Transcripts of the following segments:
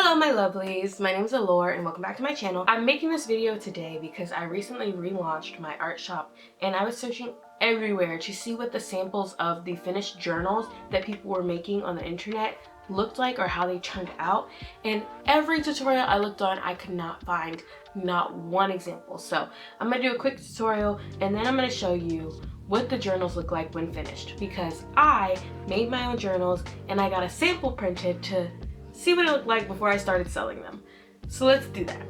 Hello my lovelies, my name is Allure and welcome back to my channel. I'm making this video today because I recently relaunched my art shop and I was searching everywhere to see what the samples of the finished journals that people were making on the internet looked like or how they turned out, and every tutorial I looked on I could not find not one example. So I'm gonna do a quick tutorial and then I'm gonna show you what the journals look like when finished, because I made my own journals and I got a sample printed to see what it looked like before I started selling them. So let's do that.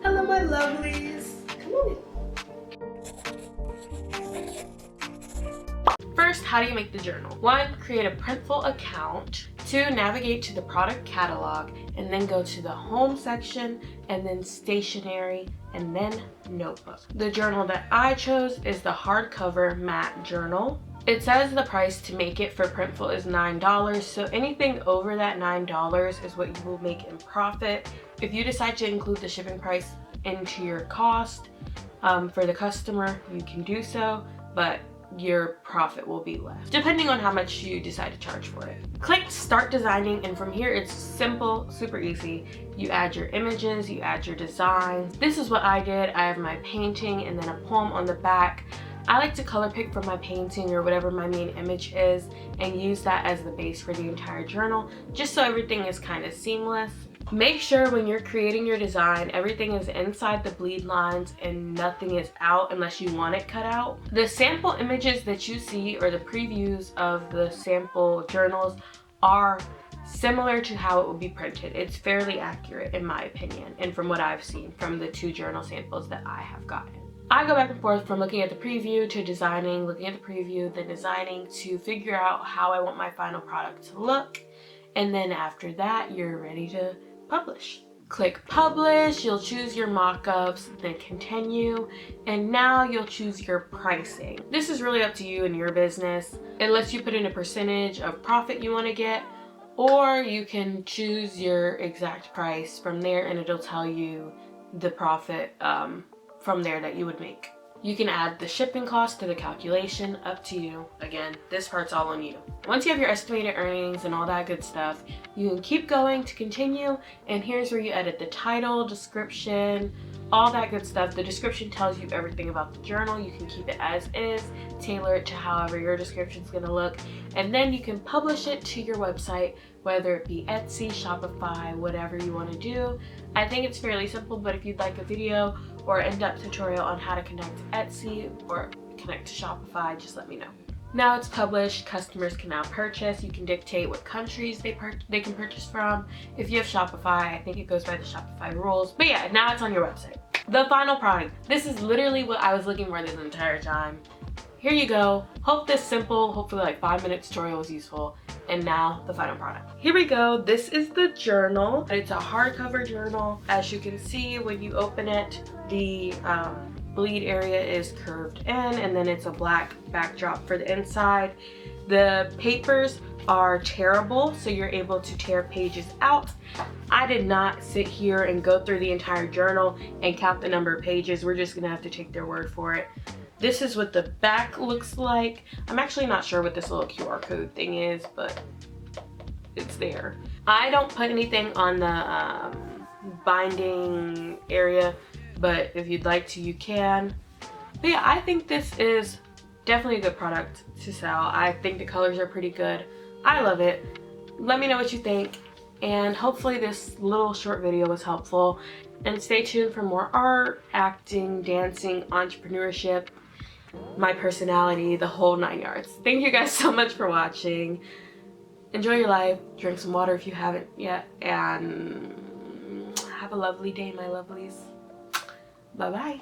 Hello my lovelies. Come on in. First, how do you make the journal? 1, create a Printful account. 2, navigate to the product catalog and then go to the home section and then stationery and then notebook. The journal that I chose is the hardcover matte journal. It says the price to make it for Printful is $9, so anything over that $9 is what you will make in profit. If you decide to include the shipping price into your cost for the customer, you can do so, but your profit will be less, depending on how much you decide to charge for it. Click Start Designing, and from here it's simple, super easy. You add your images, you add your designs. This is what I did. I have my painting and then a poem on the back. I like to color pick from my painting or whatever my main image is and use that as the base for the entire journal, just so everything is kind of seamless. Make sure when you're creating your design, everything is inside the bleed lines and nothing is out unless you want it cut out. The sample images that you see or the previews of the sample journals are similar to how it would be printed. It's fairly accurate in my opinion and from what I've seen from the 2 journal samples that I have gotten. I go back and forth from looking at the preview to designing, looking at the preview, then designing to figure out how I want my final product to look. And then after that, you're ready to publish. Click publish, you'll choose your mock-ups, then continue, and now you'll choose your pricing. This is really up to you and your business. It lets you put in a percentage of profit you want to get, or you can choose your exact price from there and it'll tell you the profit from there that you would make. You can add the shipping cost to the calculation, up to you. Again, this part's all on you. Once you have your estimated earnings and all that good stuff, you can keep going to continue, and here's where you edit the title, description, all that good stuff. The description tells you everything about the journal. You can keep it as is, tailor it to however your description's gonna look, and then you can publish it to your website, whether it be Etsy, Shopify, whatever you want to do. I think it's fairly simple, but if you'd like a video or an in-depth tutorial on how to connect to Etsy or connect to Shopify, just let me know. Now it's published, customers can now purchase. You can dictate what countries they can purchase from. If you have Shopify, I think it goes by the Shopify rules. But yeah, now it's on your website. The final product. This is literally what I was looking for this entire time. Here you go. Hope this simple, hopefully like 5-minute tutorial was useful. And now the final product. Here we go. This is the journal. It's a hardcover journal. As you can see, when you open it, the bleed area is curved in, and then it's a black backdrop for the inside. The papers are tearable, so you're able to tear pages out. I did not sit here and go through the entire journal and count the number of pages. We're just gonna have to take their word for it. This is what the back looks like. I'm actually not sure what this little QR code thing is, but it's there. I don't put anything on the binding area, but if you'd like to, you can. But yeah, I think this is definitely a good product to sell. I think the colors are pretty good. I love it. Let me know what you think, and hopefully this little short video was helpful. And stay tuned for more art, acting, dancing, entrepreneurship, my personality, the whole 9 yards. Thank you guys so much for watching. Enjoy your life, drink some water if you haven't yet, and have a lovely day, my lovelies. Bye bye.